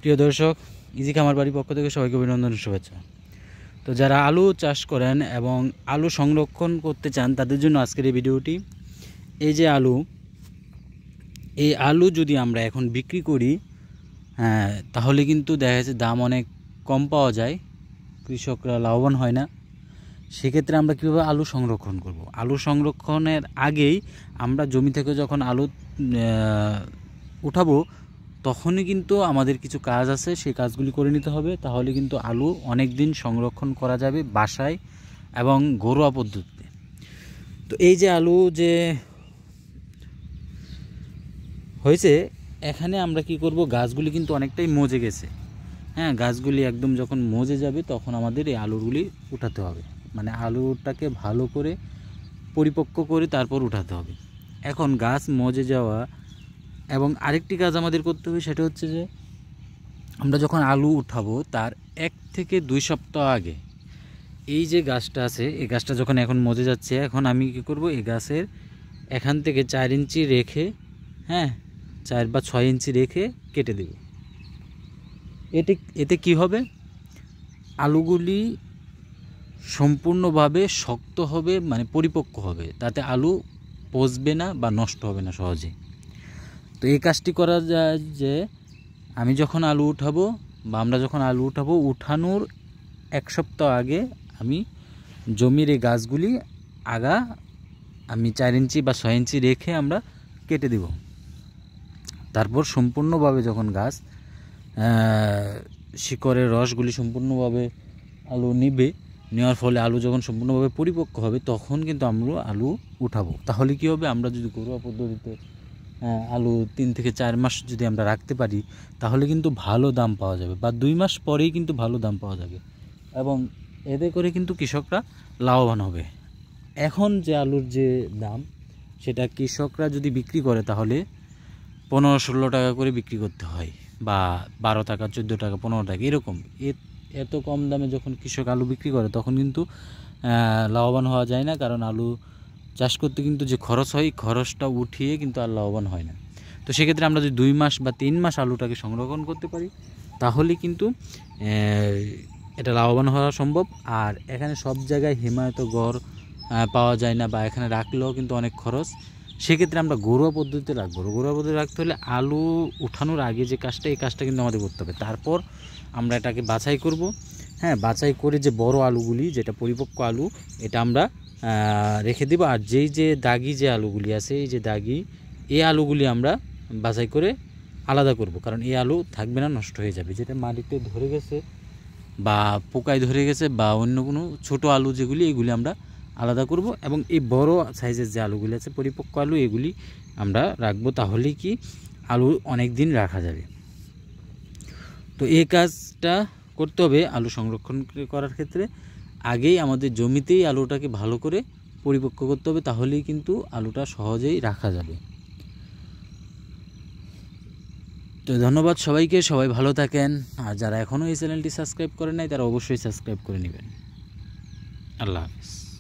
প্রিয় দর্শক, ইজি খামার বাড়ির পক্ষ থেকে সবাইকে অভিনন্দন, শুভেচ্ছা। তো যারা আলু চাষ করেন এবং আলু সংরক্ষণ করতে চান তাদের জন্য আজকের এই ভিডিওটি। এই যে এই আলু যদি আমরা এখন বিক্রি করি, তাহলে কিন্তু দেখা যাচ্ছে দাম অনেক কম পাওয়া যায়, কৃষকরা লাভবান হয় না। সেক্ষেত্রে আমরা কীভাবে আলু সংরক্ষণ করব? আলু সংরক্ষণের আগেই আমরা জমি থেকে যখন আলু উঠাবো তখনই কিন্তু আমাদের কিছু কাজ আছে, সেই কাজগুলি করে নিতে হবে। তাহলে কিন্তু আলু অনেক দিন সংরক্ষণ করা যাবে বাসায় এবং ঘরোয়া পদ্ধতিতে। তো এই যে আলু যে হয়েছে, এখানে আমরা কি করব, গাছগুলি কিন্তু অনেকটাই মজে গেছে। গাছগুলি একদম যখন মজে যাবে তখন আমাদের এই আলুগুলি উঠাতে হবে, মানে আলুটাকে ভালো করে পরিপক্ক করে তারপর উঠাতে হবে। এখন গাছ মজে যাওয়া এবং আরেকটি কাজ আমাদের করতে হবে, সেটা হচ্ছে যে আমরা যখন আলু উঠাবো তার 1 থেকে 2 সপ্তাহ আগে এই যে গাছটা আছে, এই গাছটা যখন এখন মজে যাচ্ছে, এখন আমি কি করব, এই গাছের এখান থেকে 4 ইঞ্চি রেখে 4 বা 6 ইঞ্চি রেখে কেটে দেব। এতে কি হবে, আলুগুলি সম্পূর্ণভাবে শক্ত হবে, মানে পরিপক্ক হবে, তাতে আলু পচবে না বা নষ্ট হবে না সহজে। তো এই কাজটি করা যায় যে আমি যখন আলু উঠাবো বা আমরা যখন আলু উঠাবো, উঠানোর 1 সপ্তাহ আগে আমি জমির এই গাছগুলি আমি 4 ইঞ্চি বা 6 ইঞ্চি রেখে আমরা কেটে দেব। তারপর সম্পূর্ণভাবে যখন গাছ শিকড়ের রসগুলি সম্পূর্ণভাবে আলু নেওয়ার ফলে আলু যখন সম্পূর্ণভাবে পরিপক্ক হবে তখন কিন্তু আমরা আলু উঠাবো। তাহলে কি হবে, আমরা যদি ঘরোয়া পদ্ধতিতে আলু 3 থেকে 4 মাস যদি আমরা রাখতে পারি তাহলে কিন্তু ভালো দাম পাওয়া যাবে, বা 2 মাস পরেই কিন্তু ভালো দাম পাওয়া যাবে এবং এতে করে কিন্তু কৃষকরা লাভবান হবে। এখন যে আলুর যে দাম, সেটা কৃষকরা যদি বিক্রি করে তাহলে 15-16 টাকা করে বিক্রি করতে হয়, বা 12 টাকা, 14 টাকা, 15 টাকা এরকম। এত কম দামে যখন কৃষক আলু বিক্রি করে তখন কিন্তু লাভবান হওয়া যায় না, কারণ আলু চাষ করতে কিন্তু যে খরচ হয়, খরচটা উঠিয়ে কিন্তু আর লাভবান হয় না। তো সেক্ষেত্রে আমরা যদি 2 মাস বা 3 মাস আলুটাকে সংরক্ষণ করতে পারি তাহলে কিন্তু এটা লাভবান হওয়া সম্ভব। আর এখানে সব জায়গায় হিমায়িত গড় পাওয়া যায় না, বা এখানে রাখলেও কিন্তু অনেক খরচ। সেক্ষেত্রে আমরা ঘরোয়া পদ্ধতিতে রাখবো। ঘরোয়া পদ্ধতি রাখতে হলে আলু উঠানোর আগে যে কাজটা, এই কাজটা কিন্তু আমাদের করতে হবে। তারপর আমরা এটাকে বাছাই করব। বাছাই করে যে বড় আলুগুলি, যেটা পরিপক্ক আলু, এটা আমরা রেখে দেব। আর যে দাগি যে আলুগুলি আছে, এই আলুগুলি আমরা বাছাই করে আলাদা করব, কারণ এই আলু থাকবে না, নষ্ট হয়ে যাবে। যেটা মাটিতে ধরে গেছে বা পোকায় ধরে গেছে বা অন্য কোনো ছোট আলু যেগুলি, এগুলি আমরা আলাদা করব এবং এই বড় সাইজের যে আলুগুলি আছে, পরিপক্ক আলু, এগুলি আমরা রাখবো। তাহলে কি আলু অনেক দিন রাখা যাবে। তো এই কাজটা করতে হবে আলু সংরক্ষণ করার ক্ষেত্রে। আগেই আমাদের জমিতেই আলুটাকে ভালো করে পরিপক্ক করতে হবে, তাহলেই কিন্তু আলুটা সহজেই রাখা যাবে। তো ধন্যবাদ সবাইকে, সবাই ভালো থাকেন। আর যারা এখনও এই চ্যানেলটি সাবস্ক্রাইব করেন নাই তারা অবশ্যই সাবস্ক্রাইব করে নেবেন। আল্লাহ হাফেজ।